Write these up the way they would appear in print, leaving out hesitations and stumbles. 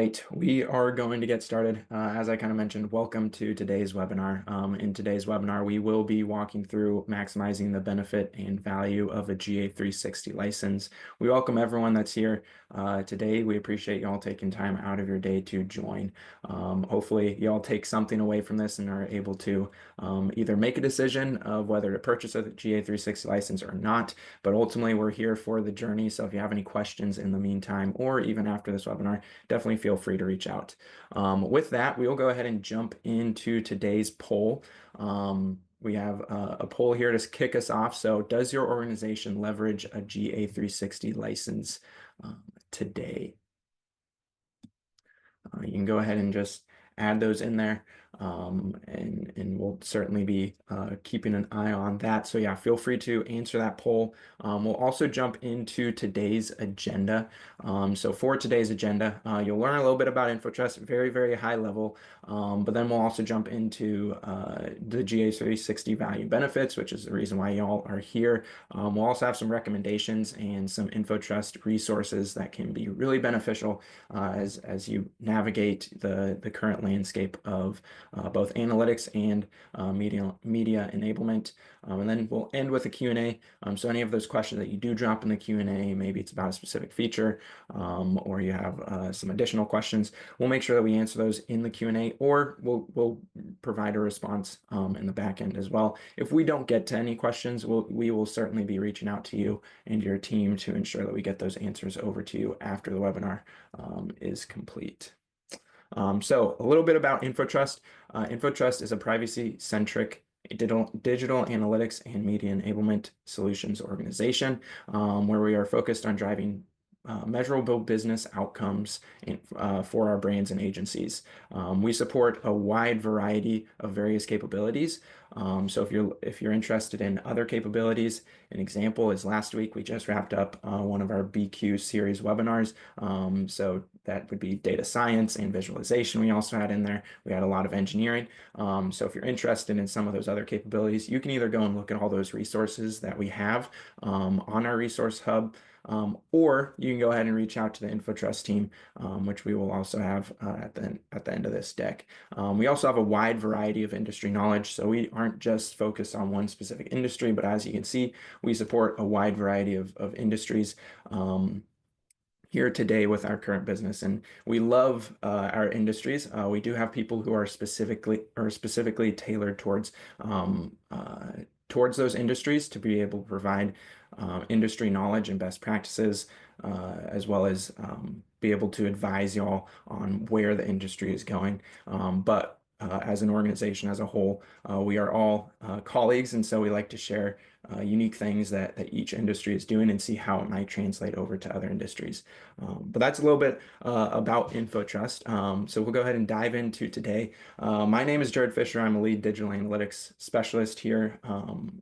right, we are going to get started. As I kind of mentioned, welcome to today's webinar. In today's webinar, we will be walking through maximizing the benefit and value of a GA360 license. We welcome everyone that's here today. We appreciate you all taking time out of your day to join. Hopefully, you all take something away from this and are able to either make a decision of whether to purchase a GA360 license or not. But ultimately, we're here for the journey. So if you have any questions in the meantime, or even after this webinar, definitely feel free to reach out. With that, we will go ahead and jump into today's poll. We have a poll here to kick us off. So does your organization leverage a GA360 license today? You can go ahead and just add those in there. And we'll certainly be keeping an eye on that. So yeah, feel free to answer that poll. We'll also jump into today's agenda. So for today's agenda, you'll learn a little bit about InfoTrust, very, very high level. But then we'll also jump into the GA360 value benefits, which is the reason why y'all are here. We'll also have some recommendations and some InfoTrust resources that can be really beneficial as you navigate the current landscape of both analytics and media enablement. And then we'll end with a Q&A. So any of those questions that you do drop in the Q&A, maybe it's about a specific feature or you have some additional questions, we'll make sure that we answer those in the Q&A, or we'll provide a response in the back end as well. If we don't get to any questions, we will certainly be reaching out to you and your team to ensure that we get those answers over to you after the webinar is complete. So a little bit about InfoTrust. InfoTrust is a privacy-centric digital analytics and media enablement solutions organization where we are focused on driving measurable business outcomes for our brands and agencies. We support a wide variety of various capabilities. So if you're interested in other capabilities, an example is last week we just wrapped up one of our BQ series webinars. So that would be data science and visualization we also had in there. We had a lot of engineering. So if you're interested in some of those other capabilities, you can either go and look at all those resources that we have on our resource hub, or you can go ahead and reach out to the InfoTrust team, which we will also have at the end of this deck. We also have a wide variety of industry knowledge, so we aren't just focused on one specific industry, but as you can see, we support a wide variety of industries here today with our current business, and we love our industries. We do have people who are specifically tailored towards those industries to be able to provide industry knowledge and best practices, as well as be able to advise y'all on where the industry is going. But as an organization as a whole, we are all colleagues, and so we like to share unique things that each industry is doing and see how it might translate over to other industries. But that's a little bit about InfoTrust. So we'll go ahead and dive into today. My name is Jared Fisher. I'm a lead digital analytics specialist here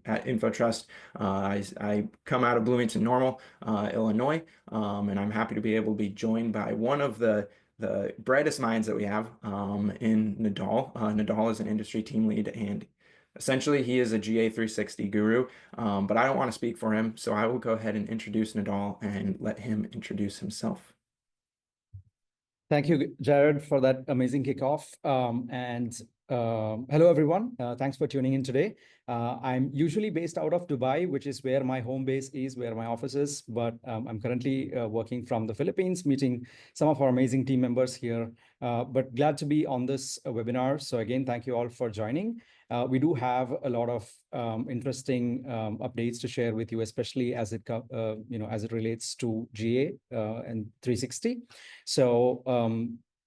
at InfoTrust. I come out of Bloomington Normal, Illinois, and I'm happy to be able to be joined by one of the brightest minds that we have in Nadal. Nadal is an industry team lead, and essentially he is a GA360 guru, but I don't want to speak for him, so I will go ahead and introduce Nadal and let him introduce himself. Thank you, Jared, for that amazing kickoff. Hello, everyone. Thanks for tuning in today. I'm usually based out of Dubai, which is where my home base is, where my office is. But I'm currently working from the Philippines, meeting some of our amazing team members here. But glad to be on this webinar. So again, thank you all for joining. We do have a lot of interesting updates to share with you, especially as it relates to GA and 360. So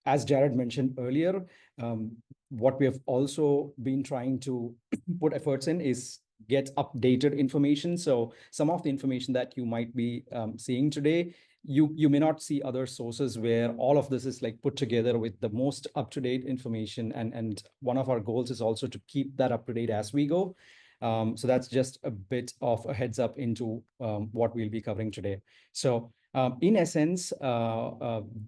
as Jared mentioned earlier, what we have also been trying to put efforts in is get updated information. So some of the information that you might be seeing today, you may not see other sources where all of this is like put together with the most up-to-date information. And one of our goals is also to keep that up to date as we go. So that's just a bit of a heads up into what we'll be covering today. So in essence,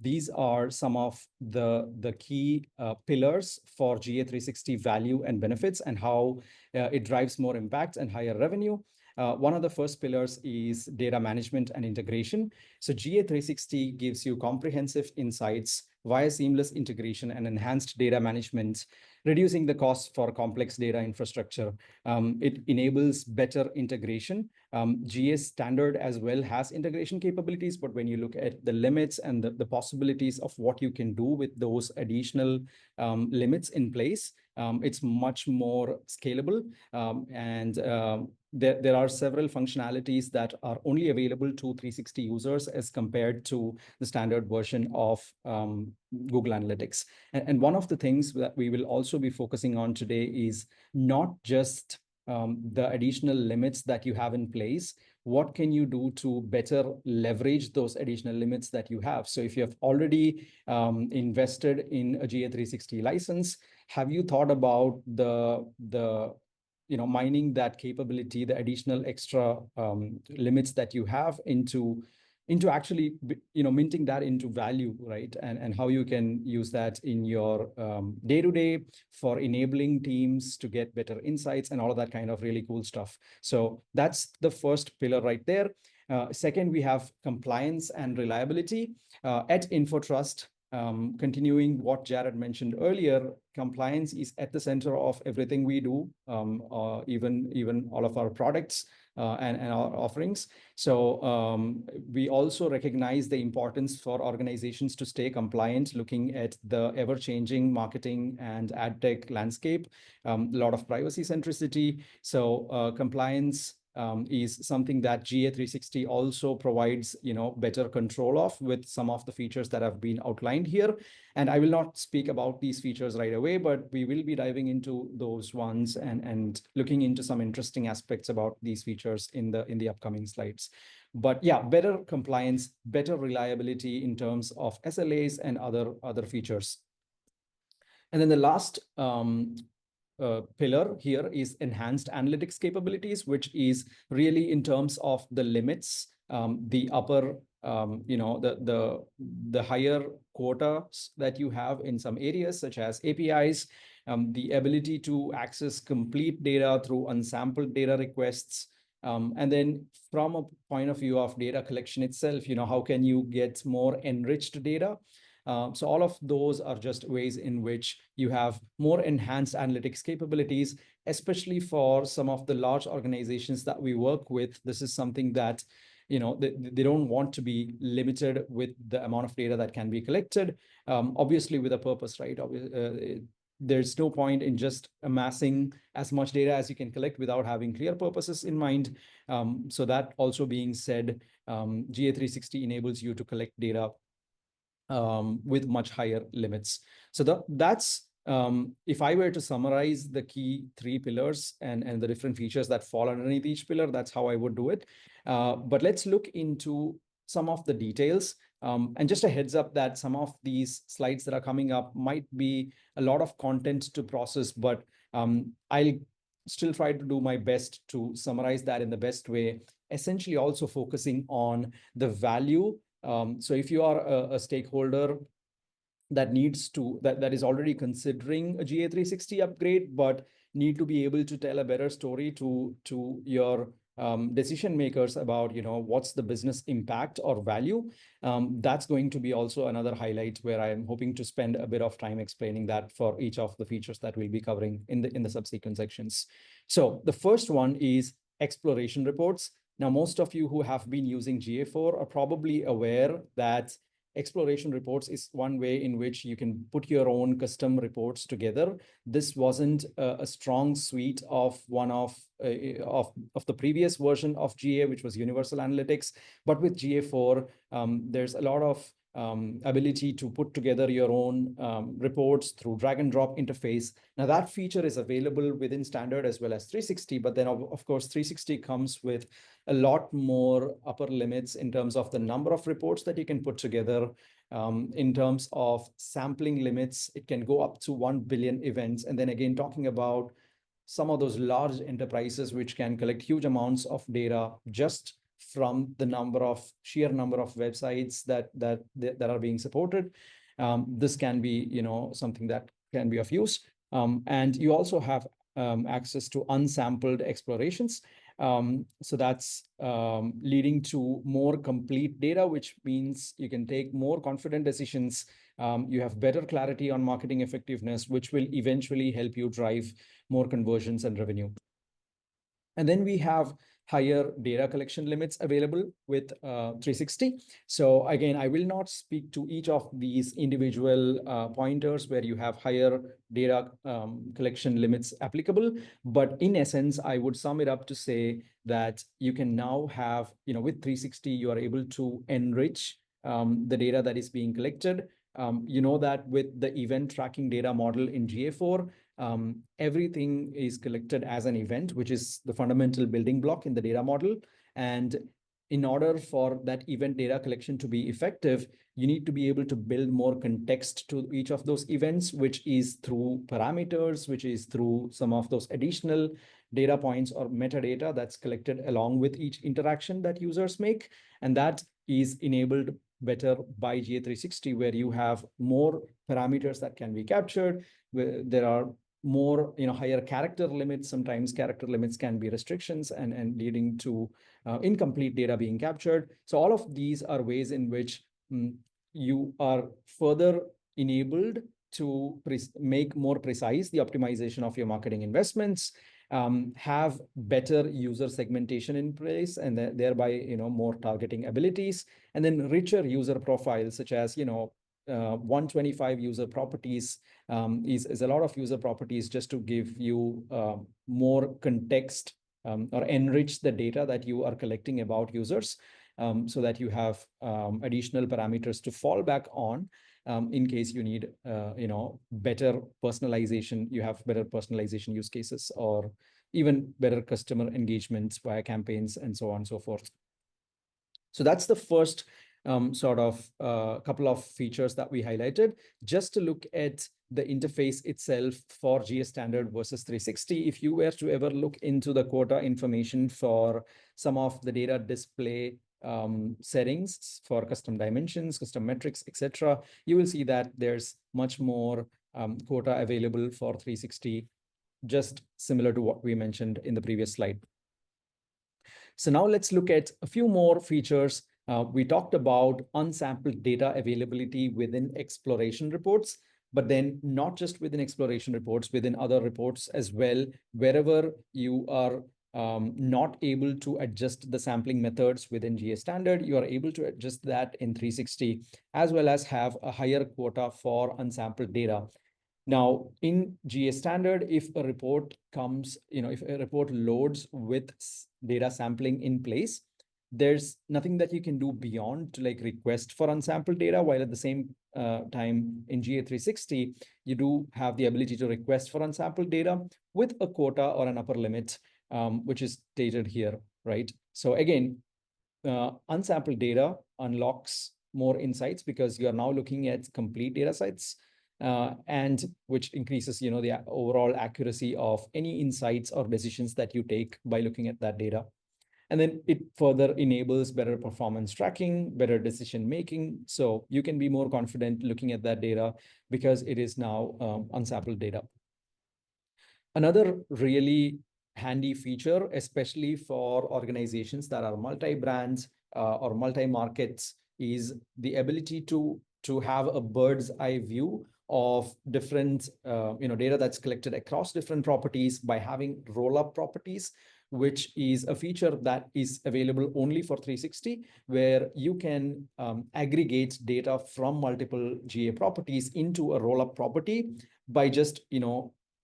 these are some of the key pillars for GA360 value and benefits and how it drives more impact and higher revenue. One of the first pillars is data management and integration. So GA360 gives you comprehensive insights via seamless integration and enhanced data management, reducing the cost for complex data infrastructure. It enables better integration. GA standard as well has integration capabilities, but when you look at the limits and the possibilities of what you can do with those additional limits in place, it's much more scalable. There are several functionalities that are only available to 360 users as compared to the standard version of Google Analytics. And one of the things that we will also be focusing on today is not just the additional limits that you have in place. What can you do to better leverage those additional limits that you have? So if you have already invested in a GA360 license, have you thought about the mining that capability, the additional extra limits that you have into actually minting that into value, right? And how you can use that in your day-to-day for enabling teams to get better insights and all of that kind of really cool stuff. So that's the first pillar right there. Second, we have compliance and reliability. At InfoTrust, continuing what Jared mentioned earlier, compliance is at the center of everything we do, even all of our products and our offerings. So we also recognize the importance for organizations to stay compliant, looking at the ever-changing marketing and ad tech landscape, a lot of privacy centricity. So compliance is something that GA360 also provides, better control of with some of the features that have been outlined here. And I will not speak about these features right away, but we will be diving into those ones and looking into some interesting aspects about these features in the upcoming slides. But yeah, better compliance, better reliability in terms of SLAs and other features. And then the last pillar here is enhanced analytics capabilities, which is really in terms of the limits, the upper, the higher quotas that you have in some areas, such as APIs, the ability to access complete data through unsampled data requests. And then from a point of view of data collection itself, how can you get more enriched data? So all of those are just ways in which you have more enhanced analytics capabilities, especially for some of the large organizations that we work with. This is something that, they don't want to be limited with the amount of data that can be collected, obviously with a purpose, right? There's no point in just amassing as much data as you can collect without having clear purposes in mind. So that also being said, GA360 enables you to collect data with much higher limits. So that's if I were to summarize the key three pillars and the different features that fall underneath each pillar, that's how I would do it. But let's look into some of the details. And just a heads up that some of these slides that are coming up might be a lot of content to process, but I'll still try to do my best to summarize that in the best way, essentially also focusing on the value. So if you are a stakeholder that that is already considering a GA360 upgrade, but need to be able to tell a better story to your decision makers about what's the business impact or value, that's going to be also another highlight where I'm hoping to spend a bit of time explaining that for each of the features that we'll be covering in the subsequent sections. So the first one is exploration reports. Now, most of you who have been using GA4 are probably aware that exploration reports is one way in which you can put your own custom reports together. This wasn't a strong suite of one of the previous version of GA, which was Universal Analytics. But with GA4, there's a lot of ability to put together your own reports through drag and drop interface. Now that feature is available within standard as well as 360, but then of course 360 comes with a lot more upper limits in terms of the number of reports that you can put together. In terms of sampling limits, it can go up to 1 billion events. And then again, talking about some of those large enterprises which can collect huge amounts of data just from the sheer number of websites that are being supported. This can be, something that can be of use. And you also have access to unsampled explorations. So that's leading to more complete data, which means you can take more confident decisions. You have better clarity on marketing effectiveness, which will eventually help you drive more conversions and revenue. And then we have higher data collection limits available with 360. So again, I will not speak to each of these individual pointers where you have higher data collection limits applicable. But in essence, I would sum it up to say that you can now have, with 360, you are able to enrich the data that is being collected. You know that with the event tracking data model in GA4, everything is collected as an event, which is the fundamental building block in the data model. And in order for that event data collection to be effective, you need to be able to build more context to each of those events, which is through parameters, which is through some of those additional data points or metadata that's collected along with each interaction that users make. And that is enabled better by GA360, where you have more parameters that can be captured. There are more, higher character limits. Sometimes character limits can be restrictions and leading to incomplete data being captured. So all of these are ways in which you are further enabled to make more precise the optimization of your marketing investments, have better user segmentation in place, and thereby, more targeting abilities, and then richer user profiles, such as, 125 user properties is a lot of user properties, just to give you more context or enrich the data that you are collecting about users, so that you have additional parameters to fall back on in case you need better personalization. You have better personalization use cases, or even better customer engagements via campaigns, and so on and so forth. So that's the first sort of couple of features that we highlighted. Just to look at the interface itself for GA standard versus 360, if you were to ever look into the quota information for some of the data display settings for custom dimensions, custom metrics, etc., you will see that there's much more quota available for 360, just similar to what we mentioned in the previous slide. So now let's look at a few more features. We talked about unsampled data availability within exploration reports, but then not just within exploration reports, within other reports as well. Wherever you are not able to adjust the sampling methods within GA standard, you are able to adjust that in 360, as well as have a higher quota for unsampled data. Now, in GA standard, if a report comes, if a report loads with data sampling in place, there's nothing that you can do beyond to request for unsampled data, while at the same time in GA360, you do have the ability to request for unsampled data with a quota or an upper limit, which is stated here, right? So again, unsampled data unlocks more insights because you are now looking at complete data sets, and which increases, the overall accuracy of any insights or decisions that you take by looking at that data. And then it further enables better performance tracking, better decision making. So you can be more confident looking at that data because it is now unsampled data. Another really handy feature, especially for organizations that are multi-brands or multi-markets, is the ability to have a bird's eye view of different data that's collected across different properties by having roll-up properties, which is a feature that is available only for 360, where you can aggregate data from multiple GA properties into a roll-up property by just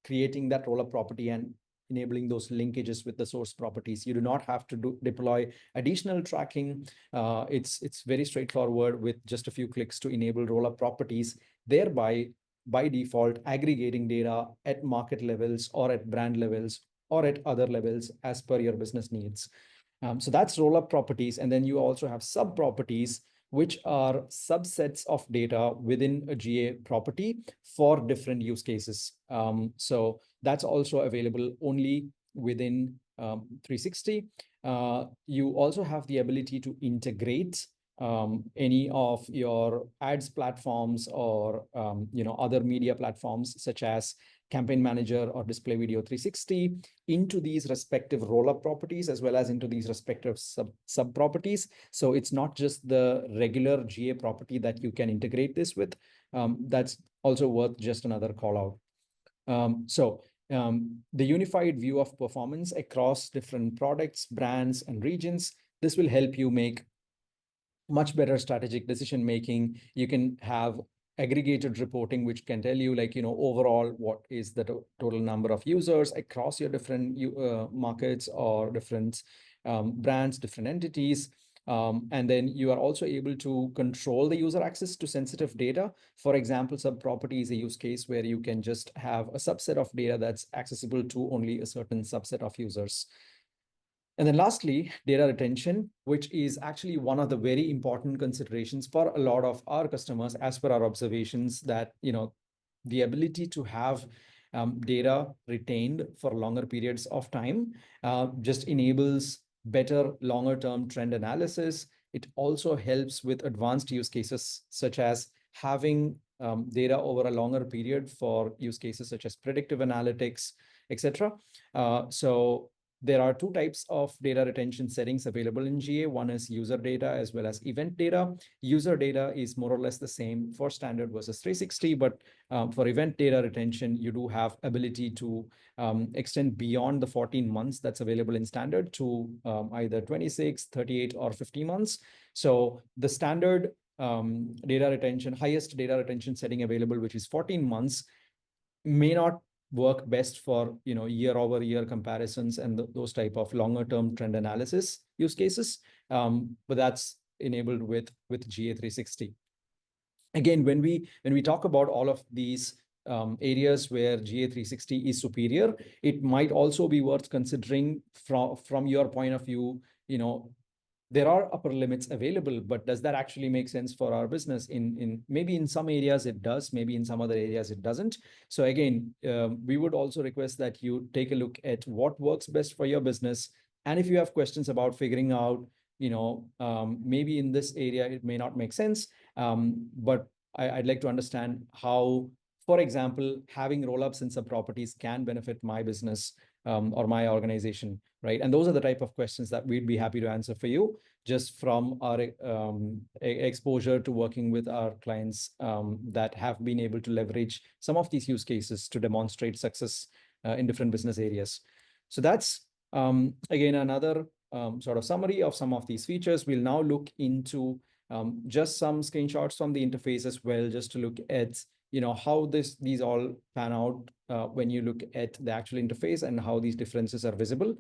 creating that roll-up property and enabling those linkages with the source properties. You do not have to deploy additional tracking. It's very straightforward with just a few clicks to enable roll-up properties, thereby by default aggregating data at market levels or at brand levels or at other levels as per your business needs. So that's roll-up properties. And then you also have sub-properties, which are subsets of data within a GA property for different use cases. So that's also available only within 360. You also have the ability to integrate any of your ads platforms or other media platforms, such as Campaign Manager or Display Video 360 into these respective roll-up properties as well as into these respective sub properties. So it's not just the regular GA property that you can integrate this with. That's also worth just another call out. The unified view of performance across different products, brands, and regions, this will help you make much better strategic decision making. You can have aggregated reporting, which can tell you, like, overall, what is the total number of users across your different markets or different brands, different entities. And then you are also able to control the user access to sensitive data. For example, sub-property is a use case where you can just have a subset of data that's accessible to only a certain subset of users. And then lastly, data retention, which is actually one of the very important considerations for a lot of our customers, as per our observations, that the ability to have data retained for longer periods of time just enables better longer term trend analysis. It also helps with advanced use cases, such as having data over a longer period for use cases such as predictive analytics, etc. So there are two types of data retention settings available in GA. One is user data as well as event data. User data is more or less the same for standard versus 360, but for event data retention, you do have ability to extend beyond the 14 months that's available in standard to either 26, 38, or 50 months. So the standard data retention, highest data retention setting available, which is 14 months, may not work best for year over year comparisons and those type of longer term trend analysis use cases, but that's enabled with GA360. Again, when we talk about all of these areas where GA360 is superior, it might also be worth considering from your point of view. There are upper limits available, but does that actually make sense for our business? Maybe in some areas it does, maybe in some other areas it doesn't. So again, we would also request that you take a look at what works best for your business. And if you have questions about figuring out, maybe in this area it may not make sense, but I'd like to understand how, for example, having roll-ups and sub-properties can benefit my business or my organization, right? And those are the type of questions that we'd be happy to answer for you, just from our exposure to working with our clients that have been able to leverage some of these use cases to demonstrate success in different business areas. So that's, again, another sort of summary of some of these features. We'll now look into just some screenshots from the interface as well, just to look at how these all pan out when you look at the actual interface and how these differences are visible.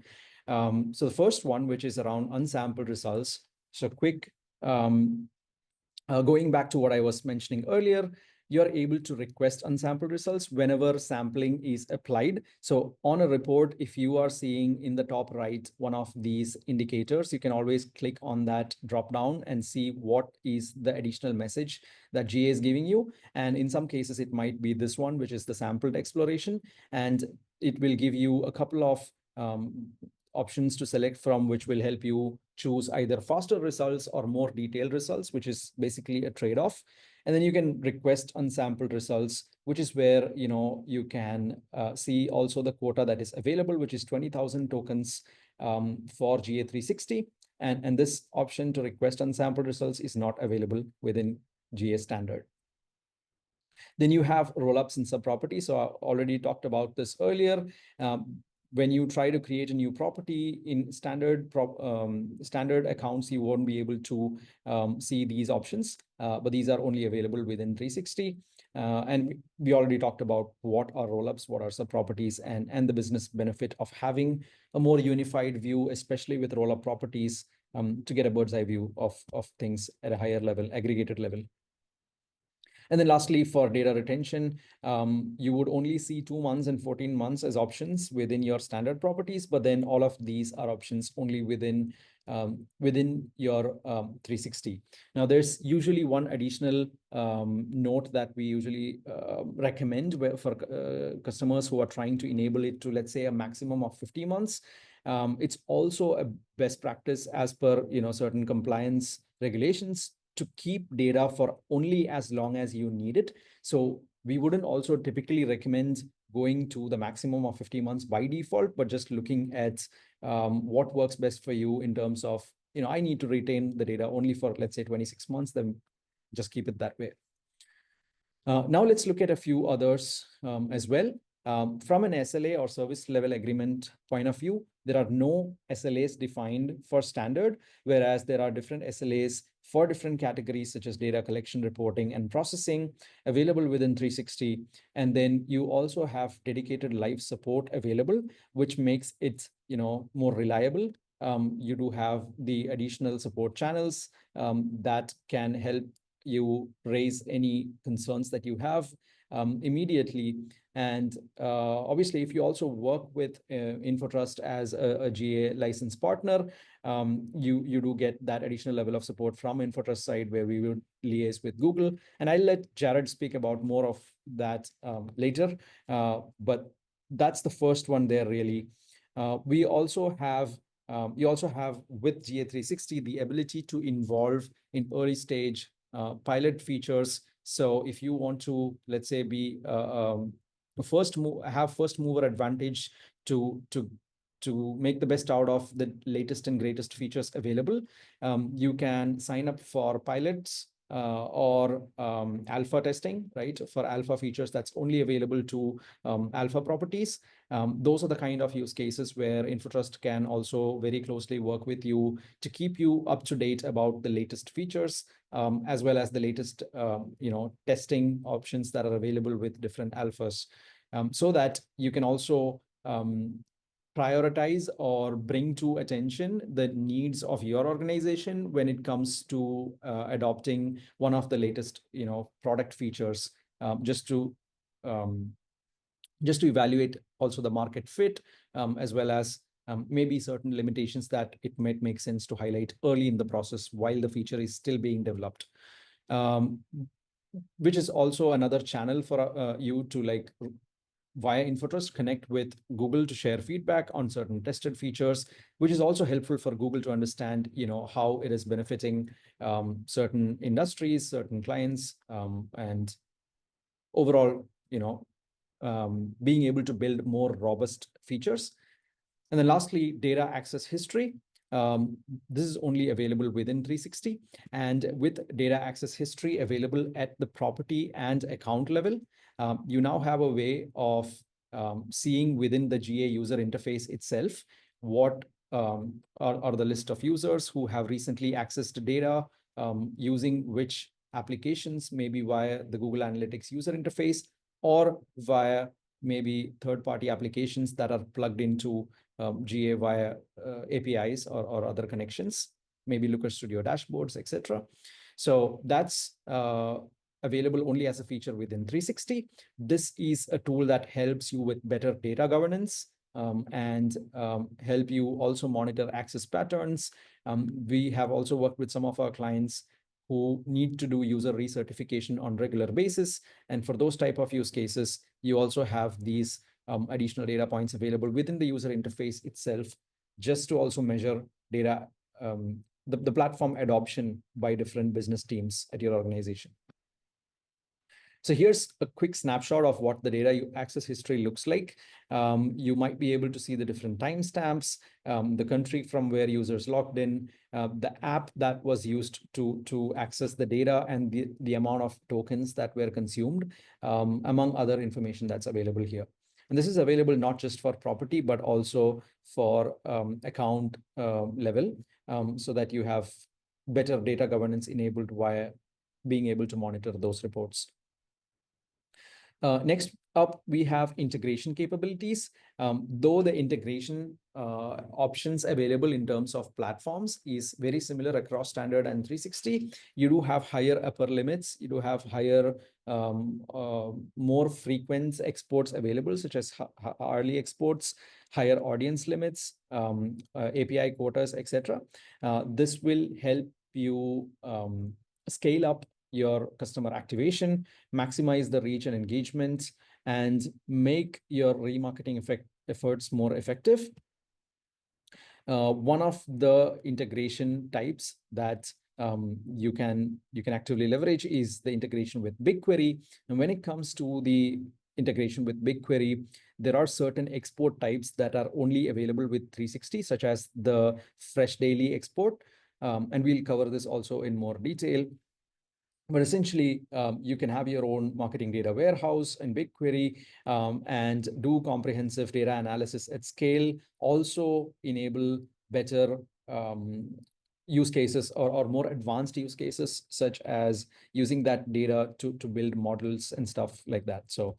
So the first one, which is around unsampled results. So quick, going back to what I was mentioning earlier, you're able to request unsampled results whenever sampling is applied. So on a report, if you are seeing in the top right one of these indicators, you can always click on that drop down and see what is the additional message that GA is giving you. And in some cases, it might be this one, which is the sampled exploration. And it will give you a couple of options to select from, which will help you choose either faster results or more detailed results, which is basically a trade-off. And then you can request unsampled results, which is where you can see also the quota that is available, which is 20,000 tokens for GA360. And this option to request unsampled results is not available within GA standard. Then you have rollups and sub-properties. So I already talked about this earlier. When you try to create a new property in standard accounts, you won't be able to see these options, but these are only available within 360. And we already talked about what are rollups, what are sub-properties, and the business benefit of having a more unified view, especially with rollup properties, to get a bird's eye view of things at a higher level, aggregated level. And then lastly, for data retention, you would only see 2 months and 14 months as options within your standard properties, but then all of these are options only within your 360. Now, there's usually one additional note that we usually recommend for customers who are trying to enable it to, let's say, a maximum of 50 months. It's also a best practice as per certain compliance regulations to keep data for only as long as you need it. So we wouldn't also typically recommend going to the maximum of 50 months by default, but just looking at what works best for you in terms of, I need to retain the data only for, let's say, 26 months, then just keep it that way. Now let's look at a few others as well. From an SLA or service level agreement point of view, there are no SLAs defined for standard, whereas there are different SLAs for different categories such as data collection, reporting, and processing available within 360. And then you also have dedicated live support available, which makes it more reliable. You do have the additional support channels that can help you raise any concerns that you have immediately. And obviously, if you also work with InfoTrust as a GA licensed partner, you do get that additional level of support from InfoTrust side, where we will liaise with Google. And I'll let Jared speak about more of that later. But that's the first one there, really. We also have you also have with GA360 the ability to involve in early stage pilot features. So if you want to, let's say, be first mover advantage to make the best out of the latest and greatest features available, you can sign up for pilots or alpha testing, right? For alpha features that's only available to alpha properties. Those are the kind of use cases where InfoTrust can also very closely work with you to keep you up to date about the latest features, as well as the latest testing options that are available with different alphas, so that you can also prioritize or bring to attention the needs of your organization when it comes to adopting one of the latest product features, just to evaluate also the market fit, as well as maybe certain limitations that it might make sense to highlight early in the process while the feature is still being developed, which is also another channel for you to via InfoTrust connect with Google to share feedback on certain tested features, which is also helpful for Google to understand how it is benefiting certain industries, certain clients, and overall being able to build more robust features. And then lastly, data access history. This is only available within 360. And with data access history available at the property and account level, you now have a way of seeing within the GA user interface itself what are the list of users who have recently accessed data using which applications, maybe via the Google Analytics user interface or via maybe third-party applications that are plugged into GA via APIs or other connections, maybe Looker Studio dashboards, etc. So that's available only as a feature within 360. This is a tool that helps you with better data governance and help you also monitor access patterns. We have also worked with some of our clients who need to do user recertification on regular basis. And for those type of use cases, you also have these additional data points available within the user interface itself, just to also measure data, the platform adoption by different business teams at your organization. So here's a quick snapshot of what the data access history looks like. You might be able to see the different timestamps, the country from where users logged in, the app that was used to access the data, and the amount of tokens that were consumed, among other information that's available here. And this is available not just for property, but also for account level, so that you have better data governance enabled via being able to monitor those reports. Next up, we have integration capabilities. Though the integration options available in terms of platforms is very similar across standard and 360, you do have higher upper limits. You do have higher, more frequent exports available, such as hourly exports, higher audience limits, API quotas, etc. This will help you scale up your customer activation, maximize the reach and engagement, and make your remarketing efforts more effective. One of the integration types that you can actively leverage is the integration with BigQuery. And when it comes to the integration with BigQuery. There are certain export types that are only available with 360, such as the fresh daily export. And we'll cover this also in more detail. But essentially, you can have your own marketing data warehouse in BigQuery and do comprehensive data analysis at scale. Also enable better use cases or more advanced use cases, such as using that data to build models and stuff like that. So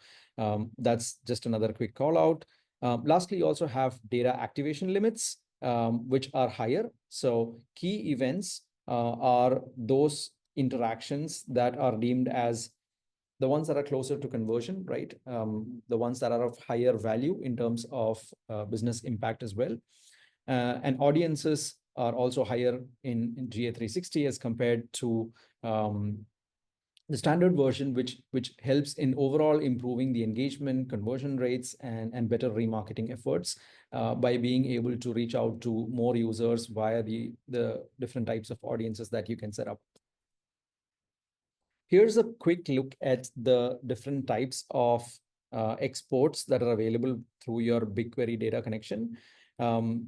that's just another quick call out. Lastly, you also have data activation limits, which are higher. So key events are those interactions that are deemed as the ones that are closer to conversion, right? The ones that are of higher value in terms of business impact as well. And audiences are also higher in GA360 as compared to the standard version, which helps in overall improving the engagement, conversion rates, and better remarketing efforts by being able to reach out to more users via the different types of audiences that you can set up. Here's a quick look at the different types of exports that are available through your BigQuery data connection.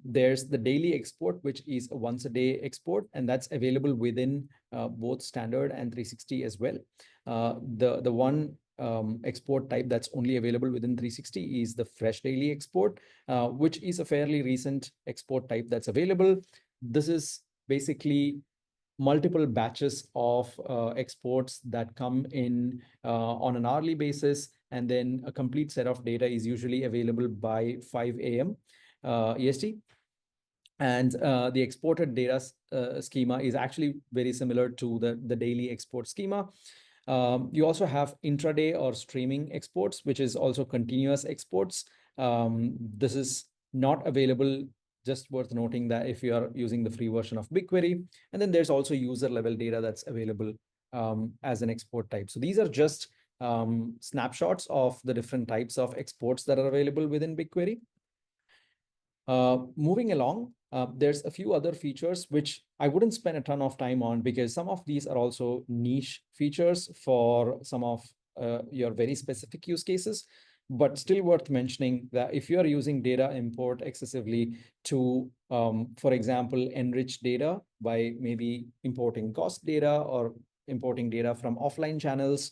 There's the daily export, which is a once a day export, and that's available within both standard and 360 as well. The one export type that's only available within 360 is the fresh daily export, which is a fairly recent export type that's available. This is basically multiple batches of exports that come in on an hourly basis, and then a complete set of data is usually available by 5 a.m. EST. And the exported data schema is actually very similar to the daily export schema. You also have intraday or streaming exports, which is also continuous exports. This is not available, just worth noting that if you are using the free version of BigQuery. And then there's also user level data that's available as an export type. So these are just snapshots of the different types of exports that are available within BigQuery. Moving along, there's a few other features which I wouldn't spend a ton of time on, because some of these are also niche features for some of your very specific use cases, but still worth mentioning that if you are using data import excessively to, for example, enrich data by maybe importing cost data or importing data from offline channels,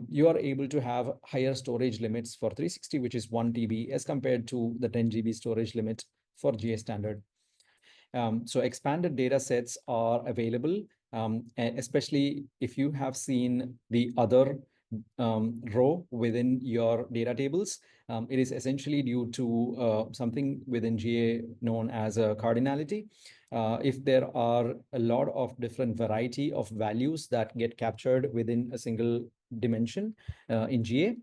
you are able to have higher storage limits for 360, which is 1 TB as compared to the 10 GB storage limit for GA standard. So expanded data sets are available, especially if you have seen the other row within your data tables. It is essentially due to something within GA known as a cardinality. If there are a lot of different variety of values that get captured within a single dimension in GA,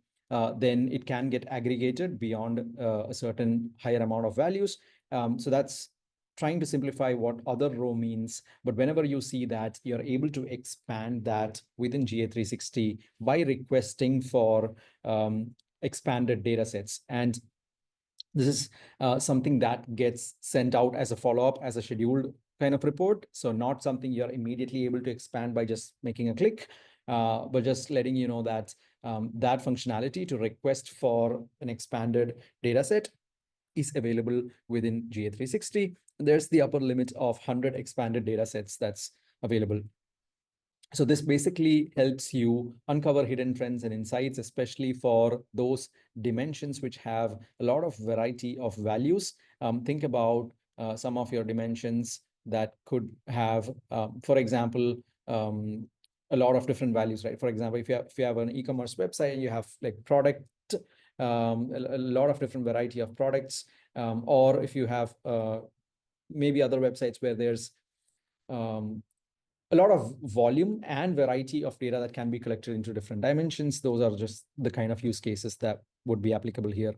then it can get aggregated beyond a certain higher amount of values. So that's trying to simplify what other row means. But whenever you see that, you're able to expand that within GA360 by requesting for expanded data sets. And this is something that gets sent out as a follow-up, as a scheduled kind of report. So not something you're immediately able to expand by just making a click, but just letting you know that that functionality to request for an expanded data set is available within GA360. There's the upper limit of 100 expanded data sets that's available. So this basically helps you uncover hidden trends and insights, especially for those dimensions which have a lot of variety of values. Think about some of your dimensions that could have, for example, a lot of different values, right? For example, if you have an e-commerce website and you have like product, a lot of different variety of products, or if you have maybe other websites where there's a lot of volume and variety of data that can be collected into different dimensions. Those are just the kind of use cases that would be applicable here.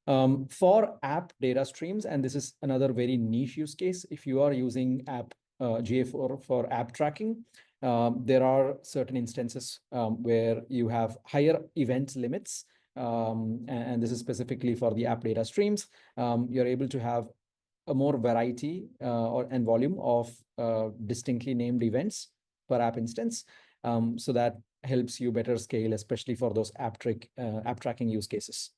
For app data streams, and this is another very niche use case, if you are using app GA4 for app tracking, there are certain instances where you have higher event limits, and this is specifically for the app data streams. You're able to have a more variety and volume of distinctly named events per app instance. So that helps you better scale, especially for those app tracking use cases.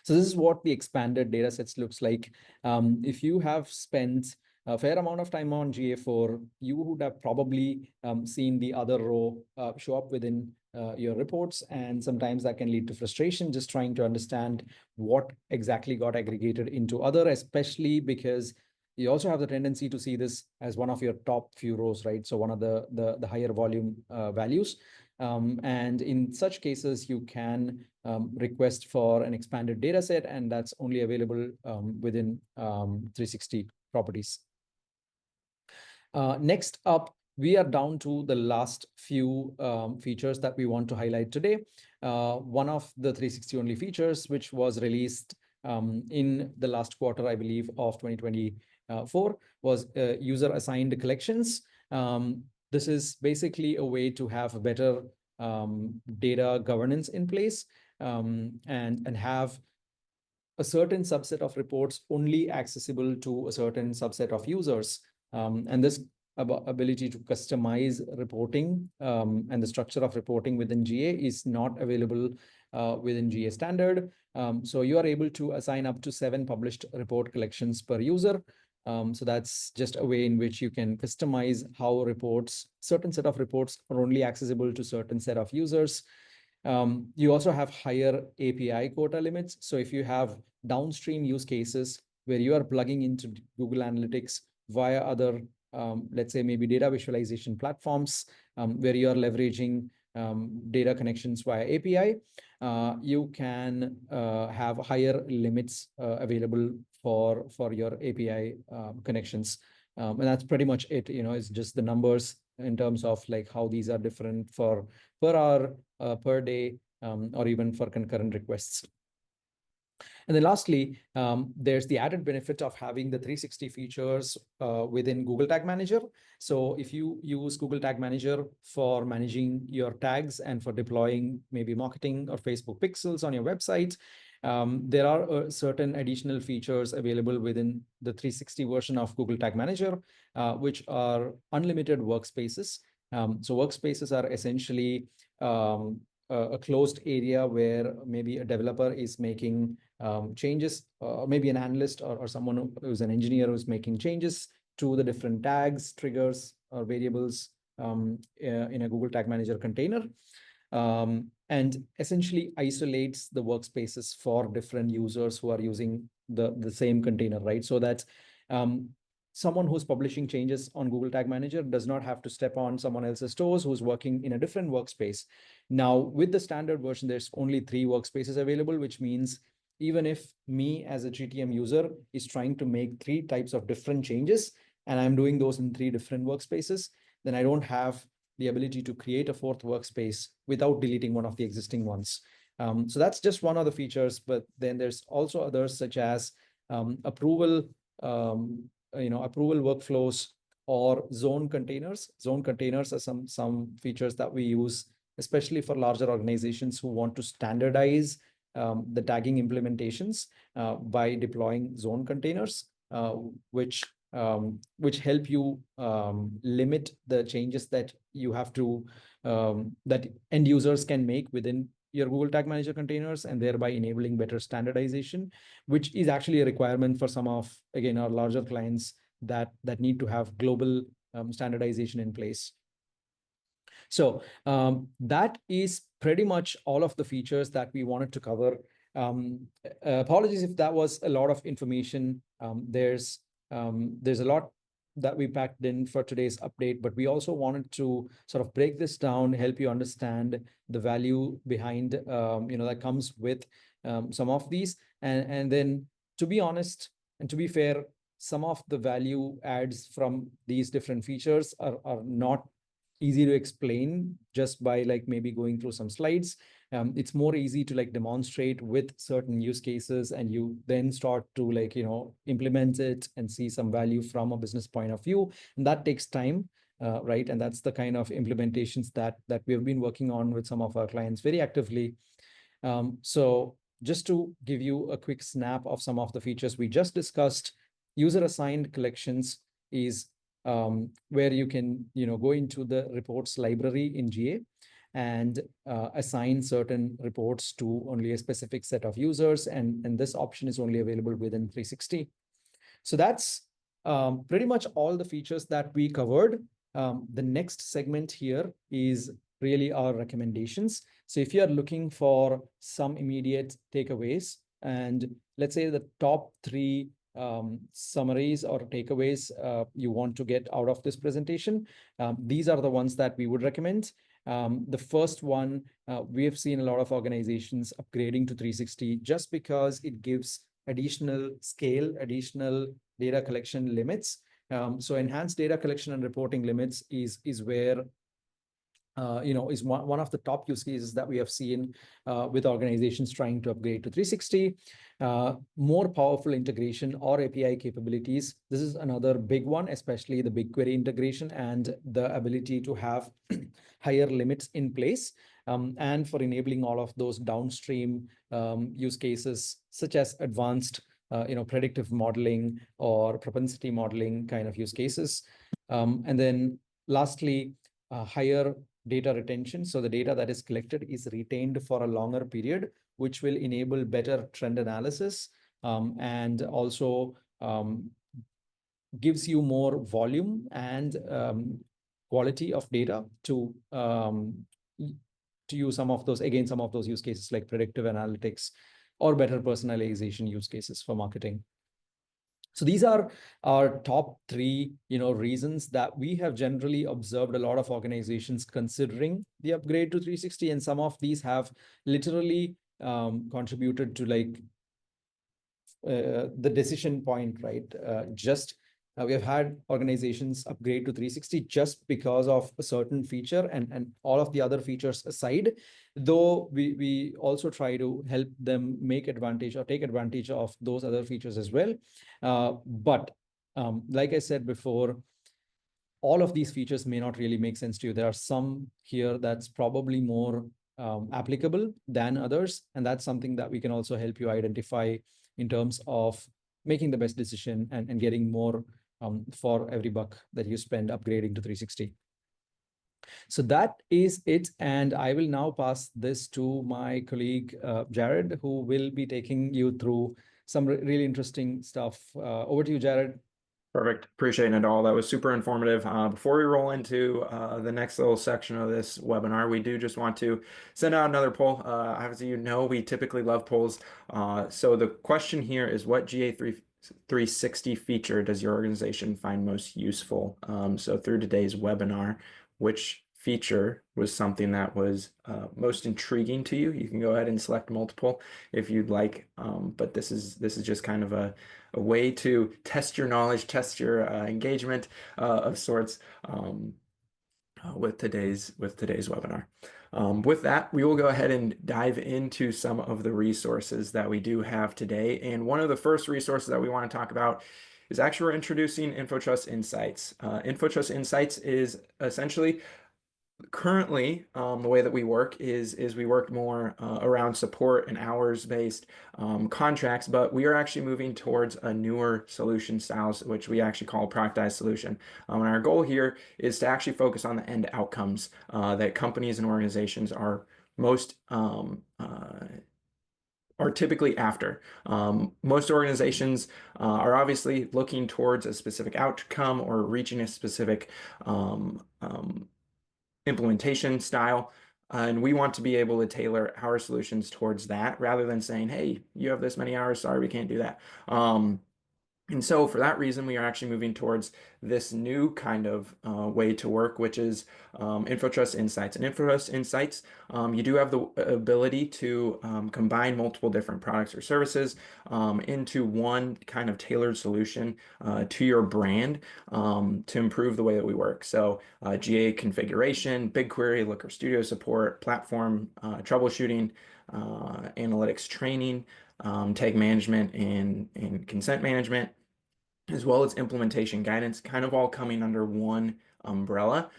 So this is what the expanded data sets looks like. If you have spent a fair amount of time on GA4, you would have probably seen the other row show up within your reports, and sometimes that can lead to frustration just trying to understand what exactly got aggregated into other, especially because you also have the tendency to see this as one of your top few rows, right? So one of the higher volume values. And in such cases, you can request for an expanded data set, and that's only available within 360 properties. Next up, we are down to the last few features that we want to highlight today. One of the 360 only features, which was released in the last quarter, I believe, of 2024, was user assigned collections. This is basically a way to have better data governance in place and have a certain subset of reports only accessible to a certain subset of users. And this ability to customize reporting and the structure of reporting within GA is not available within GA standard. So you are able to assign up to 7 published report collections per user. So that's just a way in which you can customize how certain set of reports are only accessible to certain set of users. You also have higher API quota limits. So if you have downstream use cases where you are plugging into Google Analytics via other, let's say maybe data visualization platforms, where you are leveraging data connections via API, you can have higher limits available for your API connections. And that's pretty much it. It's just the numbers in terms of like how these are different for per hour, per day, or even for concurrent requests. And then lastly, there's the added benefit of having the 360 features within Google Tag Manager. So if you use Google Tag Manager for managing your tags and for deploying maybe marketing or Facebook pixels on your website, there are certain additional features available within the 360 version of Google Tag Manager, which are unlimited workspaces. So workspaces are essentially a closed area where maybe a developer is making changes, maybe an analyst or someone who's an engineer who's making changes to the different tags, triggers, or variables in a Google Tag Manager container. And essentially isolates the workspaces for different users who are using the same container, right? So that someone who's publishing changes on Google Tag Manager does not have to step on someone else's toes who's working in a different workspace. Now, with the standard version, there's only 3 workspaces available, which means even if me as a GTM user is trying to make 3 types of different changes, and I'm doing those in 3 different workspaces, then I don't have the ability to create a 4th workspace without deleting one of the existing ones. So that's just one of the features, but then there's also others such as approval workflows or zone containers. Zone containers are some features that we use, especially for larger organizations who want to standardize the tagging implementations by deploying zone containers, which help you limit the changes that you have to that end users can make within your Google Tag Manager containers, and thereby enabling better standardization, which is actually a requirement for some of, again, our larger clients that need to have global standardization in place. So that is pretty much all of the features that we wanted to cover. Apologies if that was a lot of information. There's a lot that we packed in for today's update, but we also wanted to sort of break this down, help you understand the value behind, that comes with some of these. And then, to be honest and to be fair, some of the value adds from these different features are not easy to explain just by like maybe going through some slides. It's more easy to like demonstrate with certain use cases, and you then start to like, implement it and see some value from a business point of view. And that takes time, right? And that's the kind of implementations that we've been working on with some of our clients very actively. So just to give you a quick snap of some of the features we just discussed, user assigned collections is where you can go into the reports library in GA. and assign certain reports to only a specific set of users. And this option is only available within 360. So that's pretty much all the features that we covered. The next segment here is really our recommendations. So if you are looking for some immediate takeaways, and let's say the top three summaries or takeaways you want to get out of this presentation, these are the ones that we would recommend. The first one, we have seen a lot of organizations upgrading to 360 just because it gives additional scale, additional data collection limits. So enhanced data collection and reporting limits is where is one of the top use cases that we have seen with organizations trying to upgrade to 360. More powerful integration or API capabilities. This is another big one, especially the BigQuery integration and the ability to have higher limits in place. And for enabling all of those downstream use cases, such as advanced predictive modeling or propensity modeling kind of use cases. And then lastly, higher data retention. So the data that is collected is retained for a longer period, which will enable better trend analysis and also gives you more volume and quality of data to use some of those use cases like predictive analytics or better personalization use cases for marketing. So these are our top three, reasons that we have generally observed a lot of organizations considering the upgrade to 360, and some of these have literally contributed to the decision point, right? We have had organizations upgrade to 360 just because of a certain feature, and all of the other features aside, though we also try to help them make advantage or take advantage of those other features as well. But like I said before, all of these features may not really make sense to you. There are some here that's probably more applicable than others, and that's something that we can also help you identify in terms of making the best decision and getting more for every buck that you spend upgrading to 360. So that is it. And I will now pass this to my colleague, Jared, who will be taking you through some really interesting stuff. Over to you, Jared. Perfect. Appreciate it all. That was super informative. Before we roll into the next little section of this webinar, we do just want to send out another poll. As you know, we typically love polls. So the question here is, what GA360 feature does your organization find most useful? So through today's webinar, which feature was something that was most intriguing to you? You can go ahead and select multiple if you'd like, but this is just kind of a way to test your knowledge, test your engagement of sorts with today's webinar. With that, we will go ahead and dive into some of the resources that we do have today. And one of the first resources that we want to talk about is actually we're introducing InfoTrust Insights. InfoTrust Insights is essentially currently, the way that we work is we work more around support and hours-based contracts, but we are actually moving towards a newer solution styles, which we actually call a productized solution. And our goal here is to actually focus on the end outcomes that companies and organizations are most are typically after. Most organizations are obviously looking towards a specific outcome or reaching a specific implementation style. And we want to be able to tailor our solutions towards that rather than saying, hey, you have this many hours, sorry, we can't do that. And so for that reason, we are actually moving towards this new kind of way to work, which is InfoTrust Insights. And InfoTrust Insights, you do have the ability to combine multiple different products or services into one kind of tailored solution to your brand to improve the way that we work. So GA configuration, BigQuery, Looker Studio support, platform troubleshooting, analytics training, tag management and consent management, as well as implementation guidance, kind of all coming under one umbrella,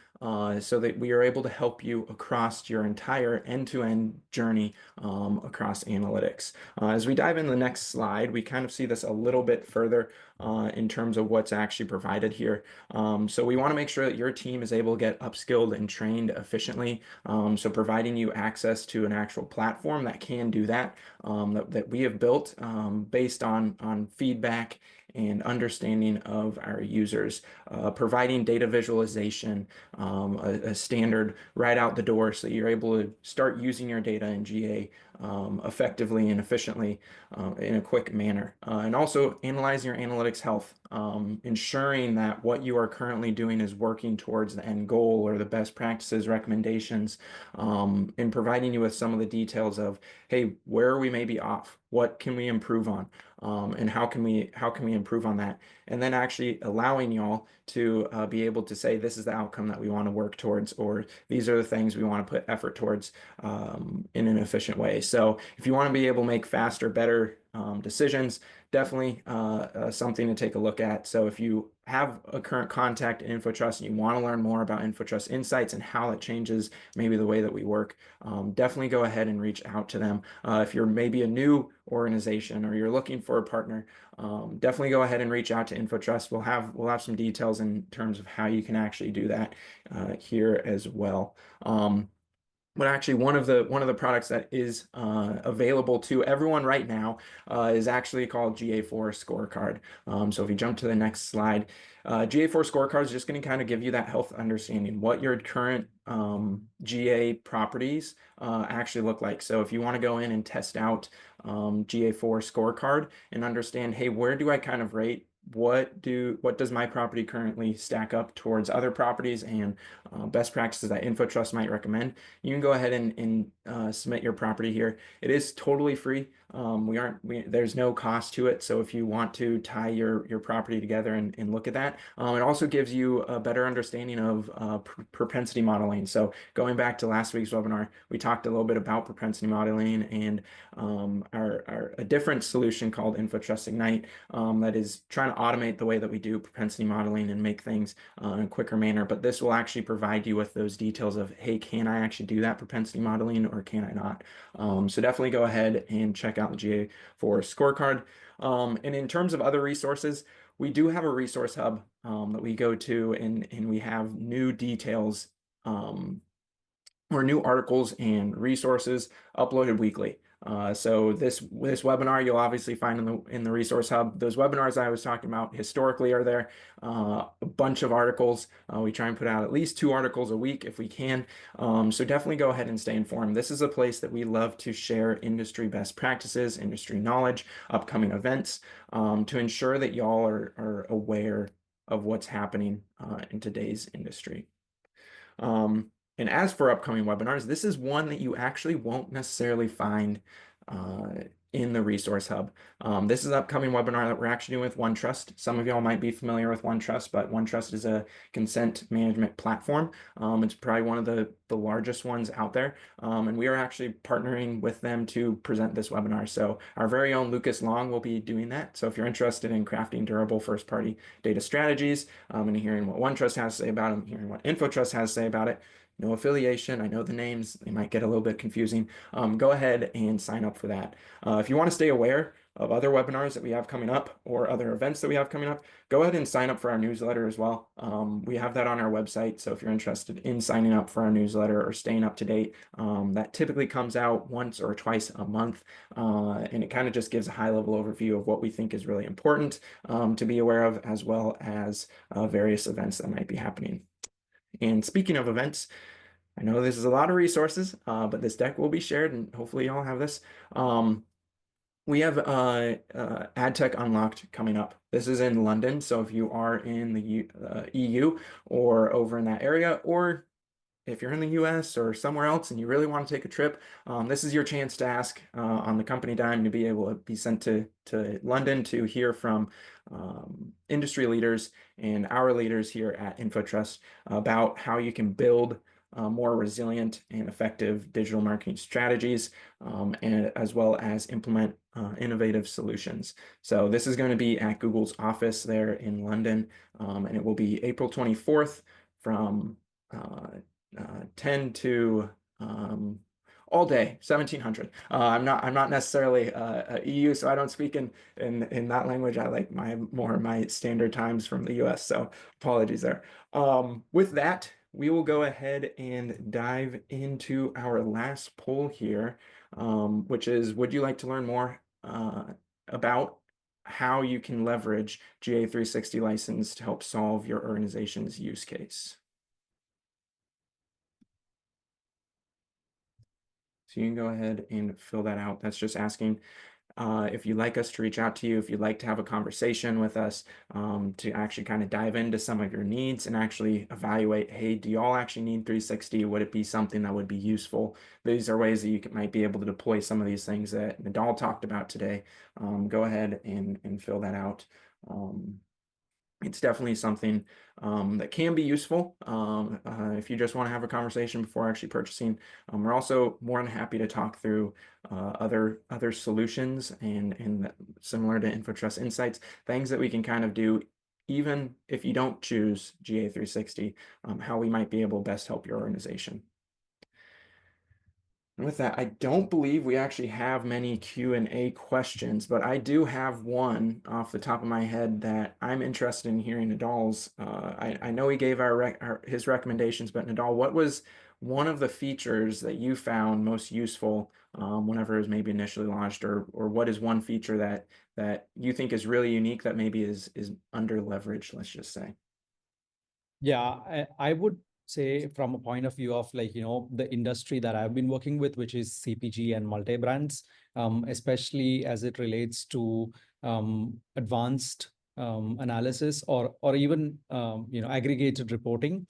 so that we are able to help you across your entire end-to-end journey across analytics. As we dive into the next slide, we kind of see this a little bit further in terms of what's actually provided here. So we want to make sure that your team is able to get upskilled and trained efficiently. So providing you access to an actual platform that can do that, that we have built based on feedback and understanding of our users, providing data visualization, a standard right out the door so you're able to start using your data in GA effectively and efficiently in a quick manner. And also analyzing your analytics health, ensuring that what you are currently doing is working towards the end goal or the best practices recommendations, and providing you with some of the details of, hey, where we may be off, what can we improve on, and how can we improve on that, and then actually allowing y'all to be able to say this is the outcome that we want to work towards, or these are the things we want to put effort towards in an efficient way. So if you want to be able to make faster, better decisions, definitely something to take a look at. So if you have a current contact in InfoTrust and you want to learn more about InfoTrust Insights and how it changes maybe the way that we work, definitely go ahead and reach out to them. If you're maybe a new organization or you're looking for a partner, definitely go ahead and reach out to InfoTrust. We'll have some details in terms of how you can actually do that here as well. But actually, one of the products that is available to everyone right now is actually called GA4 Scorecard. So if you jump to the next slide, GA4 Scorecard is just going to kind of give you that health understanding, what your current GA properties actually look like. So if you want to go in and test out GA4 Scorecard and understand, hey, where do I kind of rate? What does my property currently stack up towards other properties and best practices that InfoTrust might recommend? You can go ahead and submit your property here. It is totally free. There's no cost to it. So if you want to tie your property together and look at that, it also gives you a better understanding of propensity modeling. So going back to last week's webinar, we talked a little bit about propensity modeling and a different solution called InfoTrust Ignite that is trying to automate the way that we do propensity modeling and make things in a quicker manner. But this will actually provide you with those details of, hey, can I actually do that propensity modeling or can I not? So definitely go ahead and check out the GA4 scorecard. And in terms of other resources, we do have a resource hub that we go to and we have new details or new articles and resources uploaded weekly. So this webinar you'll obviously find in the resource hub. Those webinars I was talking about historically are there. A bunch of articles. We try and put out at least 2 articles a week if we can. So definitely go ahead and stay informed. This is a place that we love to share industry best practices, industry knowledge, upcoming events, to ensure that y'all are aware of what's happening in today's industry. And as for upcoming webinars, this is one that you actually won't necessarily find in the resource hub. This is an upcoming webinar that we're actually doing with OneTrust. Some of y'all might be familiar with OneTrust, but OneTrust is a consent management platform. It's probably one of the largest ones out there. And we are actually partnering with them to present this webinar. So our very own Lucas Long will be doing that. So if you're interested in crafting durable first-party data strategies and hearing what OneTrust has to say about it, and hearing what InfoTrust has to say about it, no affiliation. I know the names, they might get a little bit confusing. Go ahead and sign up for that. If you want to stay aware of other webinars that we have coming up or other events that we have coming up, go ahead and sign up for our newsletter as well. We have that on our website. So if you're interested in signing up for our newsletter or staying up to date, that typically comes out once or twice a month. And it kind of just gives a high level overview of what we think is really important to be aware of, as well as various events that might be happening. And speaking of events, I know this is a lot of resources, but this deck will be shared and hopefully y'all have this. We have AdTech Unlocked coming up. This is in London, so if you are in the EU or over in that area, or if you're in the US or somewhere else and you really want to take a trip, this is your chance to ask on the company dime to be able to be sent to London to hear from industry leaders and our leaders here at InfoTrust about how you can build more resilient and effective digital marketing strategies, and as well as implement innovative solutions. So this is going to be at Google's office there in London, and it will be April 24th from 10 to all day 1700. I'm not necessarily EU, so I don't speak in that language. I like my standard times from the US, so apologies there. With that, we will go ahead and dive into our last poll here, which is, would you like to learn more about how you can leverage GA360 license to help solve your organization's use case? So you can go ahead and fill that out. That's just asking if you'd like us to reach out to you, if you'd like to have a conversation with us, to actually kind of dive into some of your needs and actually evaluate, hey, do y'all actually need 360? Would it be something that would be useful? These are ways that you might be able to deploy some of these things that Nadal talked about today. Go ahead and fill that out. It's definitely something that can be useful if you just want to have a conversation before actually purchasing. We're also more than happy to talk through other solutions and similar to InfoTrust Insights, things that we can kind of do even if you don't choose GA360, how we might be able to best help your organization. And with that, I don't believe we actually have many Q&A questions, but I do have one off the top of my head that I'm interested in hearing Nadal's. I know he gave his recommendations, but Nadal, what was one of the features that you found most useful whenever it was maybe initially launched, or what is one feature that you think is really unique that maybe is under leveraged, let's just say? Yeah, I would say from a point of view of the industry that I've been working with, which is CPG and multi-brands, especially as it relates to advanced analysis or even aggregated reporting.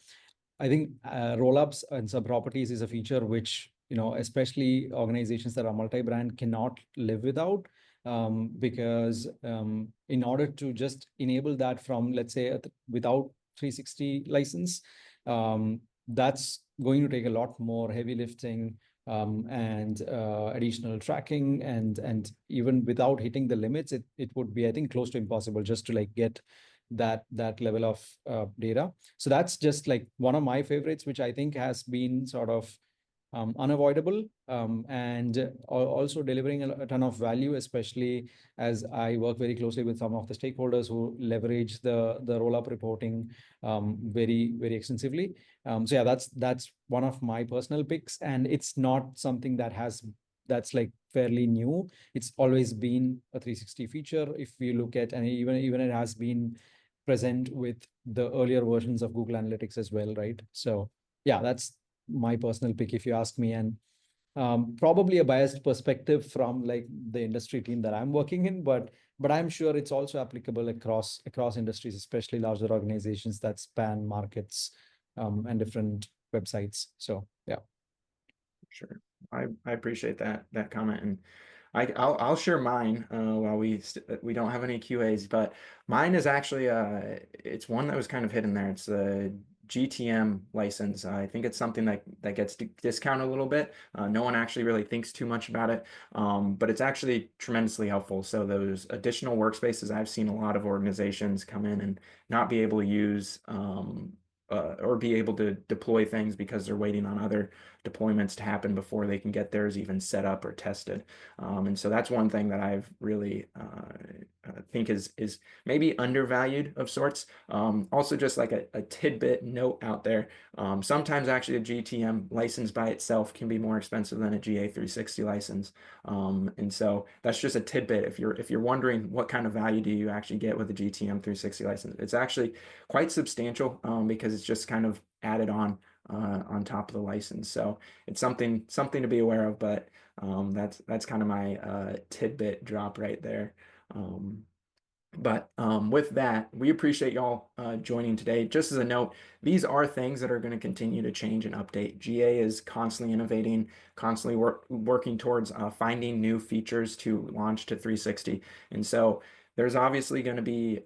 I think roll-ups and sub-properties is a feature which especially organizations that are multi-brand cannot live without, because in order to just enable that from, let's say, without 360 license, that's going to take a lot more heavy lifting and additional tracking, and even without hitting the limits, it would be, I think, close to impossible just to get that level of data. So that's just one of my favorites, which I think has been sort of unavoidable, and also delivering a ton of value, especially as I work very closely with some of the stakeholders who leverage the roll-up reporting very, very extensively. So yeah, that's one of my personal picks, and it's not something that's fairly new. It's always been a 360 feature. If you look at, and even it has been present with the earlier versions of Google Analytics as well, right? So yeah, that's my personal pick, if you ask me, and probably a biased perspective from the industry team that I'm working in, but I'm sure it's also applicable across industries, especially larger organizations that span markets and different websites. So yeah. Sure. I appreciate that comment, and I'll share mine while we don't have any QAs, but mine is actually it's one that was kind of hidden there. It's a GTM license. I think it's something that gets discounted a little bit. No one actually really thinks too much about it, but it's actually tremendously helpful. So those additional workspaces, I've seen a lot of organizations come in and not be able to use or be able to deploy things because they're waiting on other deployments to happen before they can get theirs even set up or tested. And so that's one thing that I've really think is maybe undervalued of sorts. Also, just like a tidbit note out there. Sometimes actually a GTM license by itself can be more expensive than a GA360 license. And so that's just a tidbit. If you're wondering what kind of value do you actually get with a GTM 360 license, it's actually quite substantial because it's just kind of added on top of the license. So it's something to be aware of, but that's kind of my tidbit drop right there. But with that, we appreciate y'all joining today. Just as a note, these are things that are going to continue to change and update. GA is constantly innovating, constantly working towards finding new features to launch to 360. And so there's obviously going to be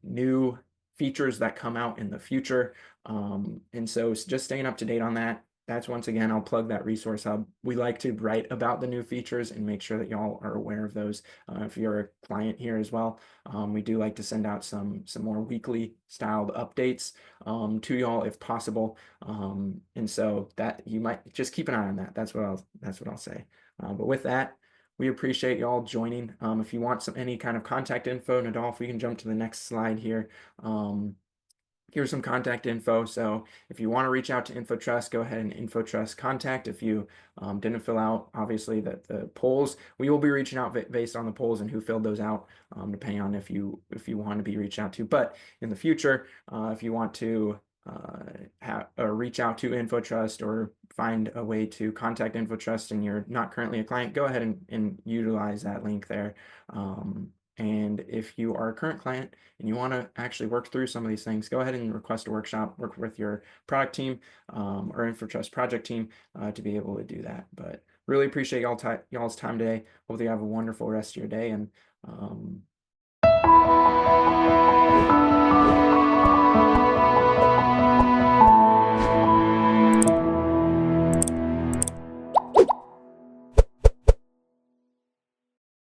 new features that come out in the future. And so just staying up to date on that. that's once again, I'll plug that resource hub. We like to write about the new features and make sure that y'all are aware of those. If you're a client here as well, we do like to send out some more weekly styled updates to y'all if possible. And so that you might just keep an eye on that. That's what I'll say. But with that, we appreciate y'all joining. If you want any kind of contact info, Nadolf, we can jump to the next slide here. Here's some contact info. So if you want to reach out to InfoTrust, go ahead and InfoTrust contact. If you didn't fill out, obviously, the polls, we will be reaching out based on the polls and who filled those out, depending on if you want to be reached out to. But in the future, if you want to reach out to InfoTrust or find a way to contact InfoTrust and you're not currently a client, go ahead and utilize that link there. And if you are a current client and you want to actually work through some of these things, go ahead and request a workshop, work with your product team or InfoTrust project team to be able to do that. But really appreciate y'all's time today. Hope you have a wonderful rest of your day, and